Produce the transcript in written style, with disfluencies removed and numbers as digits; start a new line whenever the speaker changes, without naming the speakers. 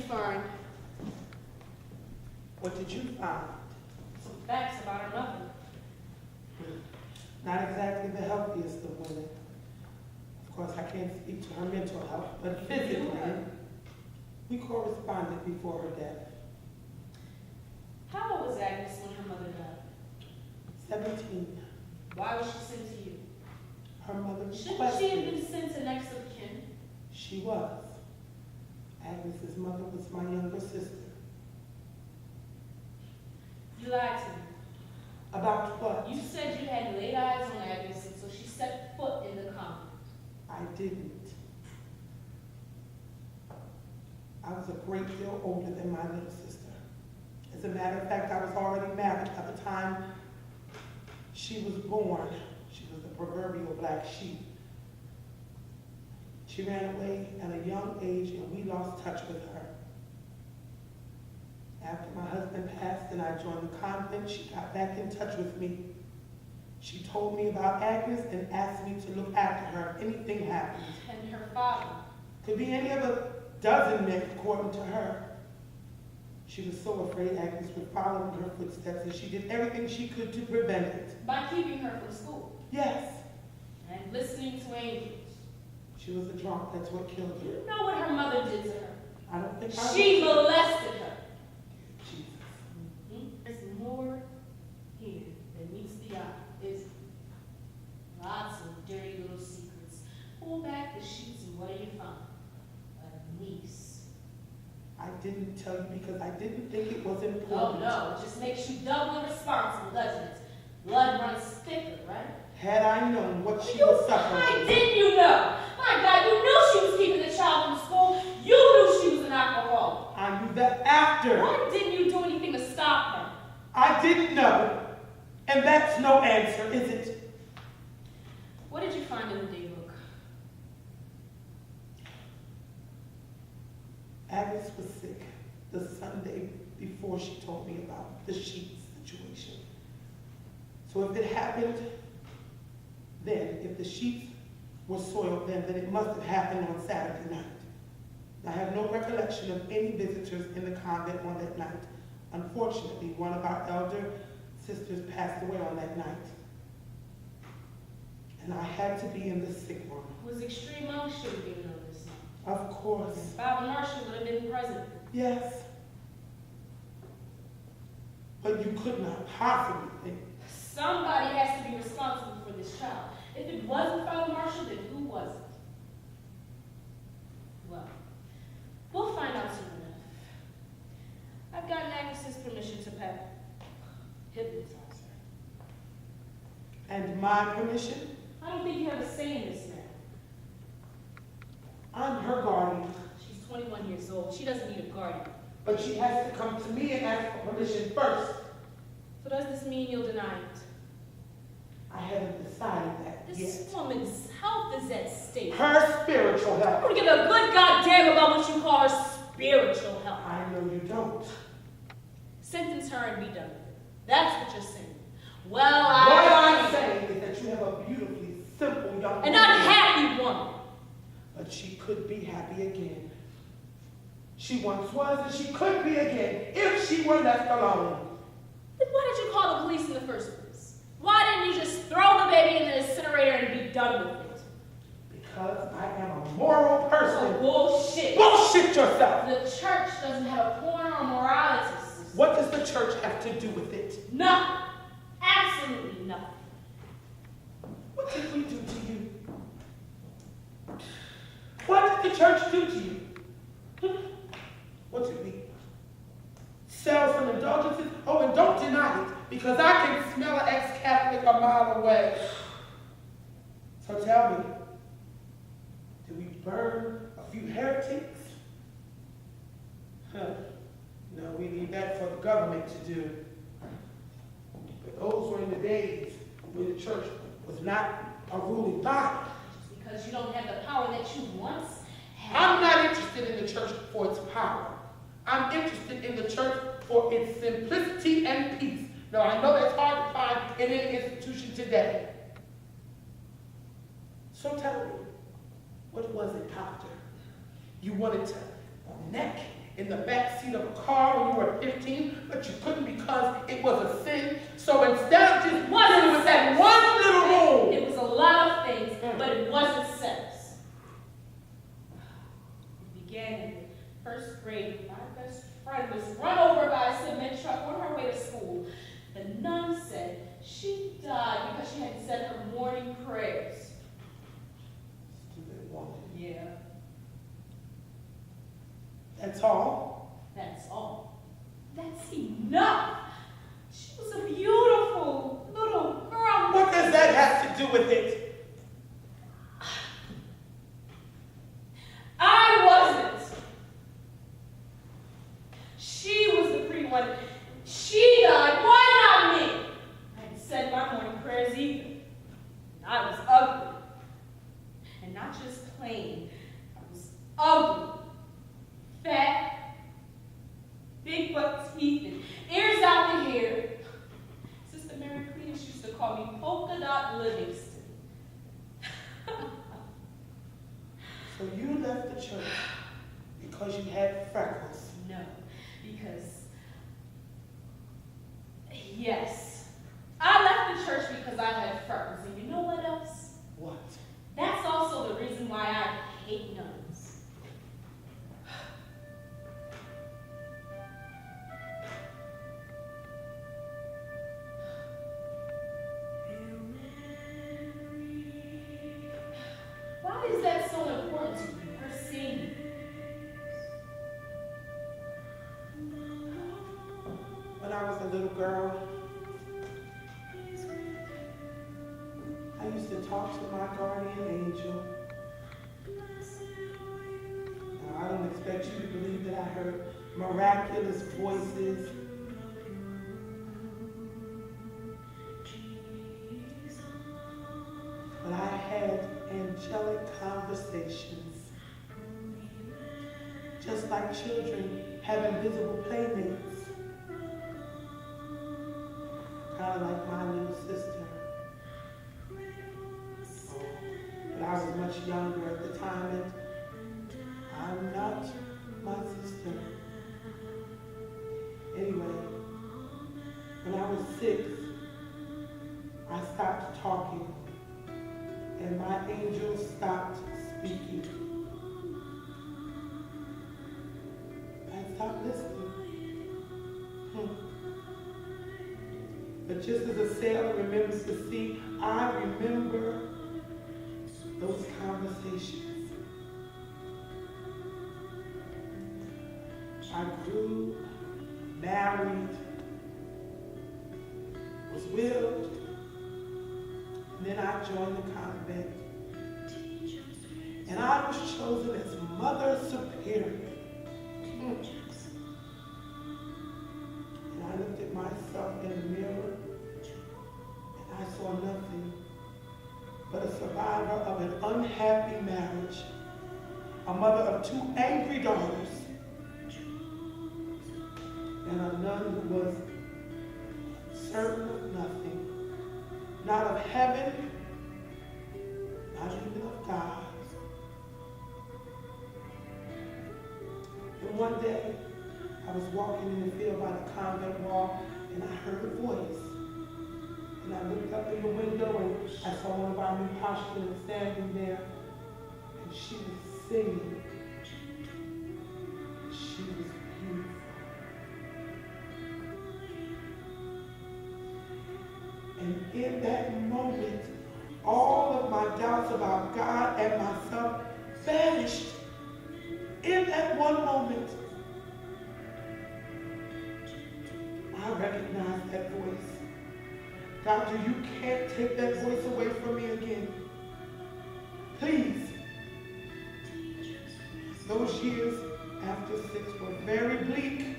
Find
What did you find?
some facts about her mother.
Not exactly the healthiest of women. Of course, I can't speak to her mental health, but physically, we corresponded before her death.
How old was Agnes when her mother died?
17.
Why was she sent to you?
Her mother
Shouldn't she have
requested.
been sent to next of kin?
She was. Agnes's mother was my younger sister.
You lied to me.
About what?
You said you had laid eyes on Agnes until she set foot in the convent.
I didn't. I was a great deal older than my little sister. As a matter of fact, I was already married by the time she was born. She was the proverbial black sheep. She ran away at a young age and we lost touch with her. After my husband passed and I joined the convent, she got back in touch with me. She told me about Agnes and asked me to look after her if anything happened.
And her father.
Could be any of a dozen men, according to her. She was so afraid Agnes would follow in her footsteps and she did everything she could to prevent it.
By keeping her from school.
Yes,
And listening to angels.
she was a drunk. That's what killed her.
You know what her mother did to her?
I don't think I
She molested her.
Jesus.
There's more here than meets the eye, is lots of dirty little secrets. Pull back the sheets and what do you find? A niece.
I didn't tell you because I didn't think it was
Oh
important.
no, it just makes you doubly responsible, doesn't it? Blood runs thicker, right?
Had I known what she was
Why
suffering.
didn't you know? My God, you knew she was keeping the child from school. You knew she was an alcoholic.
I knew that after.
Why didn't you do anything to stop her?
I didn't know. And that's no answer, is it?
What did you find in the daybook?
Agnes was sick the Sunday before she told me about the sheets situation. So if it happened then, if the sheets were soiled then it must have happened on Saturday night. I have no recollection of any visitors in the convent on that night. Unfortunately, one of our elder sisters passed away on that night. And I had to be in the sick room.
Was Extreme Monk should have given notice?
Of course.
Father Marshall would have been present.
Yes. But you could not possibly think.
Somebody has to be responsible for this child. If it wasn't Father Marshall, then who was it? Well, we'll find out soon enough. I've gotten Agnes's permission to hypnotize her.
And my permission?
I don't think you have a say in this matter.
I'm her guardian.
She's 21 years old. She doesn't need a guardian.
But she has to come to me and ask for permission first.
So does this mean you'll deny it?
I haven't decided that
This
yet.
woman's health is at stake.
Her spiritual
I
health.
don't give a good goddamn about what you call her spiritual health.
I know you don't.
Sentence her and be done with it. That's what you're saying. Well,
What I'm saying is that you have a beautifully simple young
an unhappy woman.
But she could be happy again. She once was and she could be again if she were left alone.
Then why did you call the police in the first place? Why didn't you just throw the baby in the incinerator and be done with it?
Because I am a moral person.
Oh, bullshit.
Bullshit yourself.
The church doesn't have a corner on morality.
What does the church have to do with it?
Nothing. Absolutely nothing.
What did we do to you? What did the church do to you? What did we? Sell some indulgences? Oh, and don't deny it, because I can smell an ex-Catholic a mile away. So tell me, did we burn a few heretics? No, we need that for the government to do. But those were in the days when the church was not a ruling body.
Just because you don't have the power that you once had.
I'm not interested in the church for its power. I'm interested in the church for its simplicity and peace. Now, I know that's hard to find in any institution today. So tell me, what was it, Doctor? You wanted to neck in the back seat of a car when you were 15, but you couldn't because it was a sin. So instead of just dealing with that one little rule,
It was a lot of things, but it wasn't sex. It began in the first grade. My best friend was run over by a cement truck on her way to school. The nun said she died because she hadn't said her morning prayers.
stupid woman.
Yeah,
That's all.
that's all. That's enough. She was a beautiful little girl.
What does that have to do with it?
I wasn't. She was the pretty one. She died. Why not me? I hadn't said my morning prayers either. And I was ugly. And not just plain. I was ugly. Fat. Big butt teeth and ears out the hair. Sister Mary Queen used to call me Polka Dot Livingston.
So you left the church because you had freckles.
No, because, yes, I left the church because I had freckles. And you know what else?
What?
That's also the reason why I hate nuns. Why is that so important to you, her singing?
When I was a little girl, I used to talk to my guardian angel. Now, I don't expect you to believe that I heard miraculous voices. But I had angelic conversations. Just like children have invisible playmates. Kind of like my little sister. But I was much younger at the time, and I'm not my sister. Anyway, when I was 6, I stopped talking, and my angel stopped speaking. I stopped listening. But just as a sailor remembers the sea, I remember those conversations. I grew, married, was widowed, and then I joined the convent. And I was chosen as Mother Superior. And I looked at myself in the mirror, and I saw nothing but a survivor of an unhappy marriage, a mother of 2 angry daughters, and a nun who was certain of nothing, not of heaven, not even of God. And one day, I was walking in the field by the convent wall, and I heard a voice. And I looked up in the window, and I saw one of our new postulants standing there, and she was singing. She was beautiful. And in that moment, all of my doubts about God and myself vanished. In that one moment, I recognized that voice. Doctor, you can't take that voice away from me again. Please. Those years after 6 were very bleak.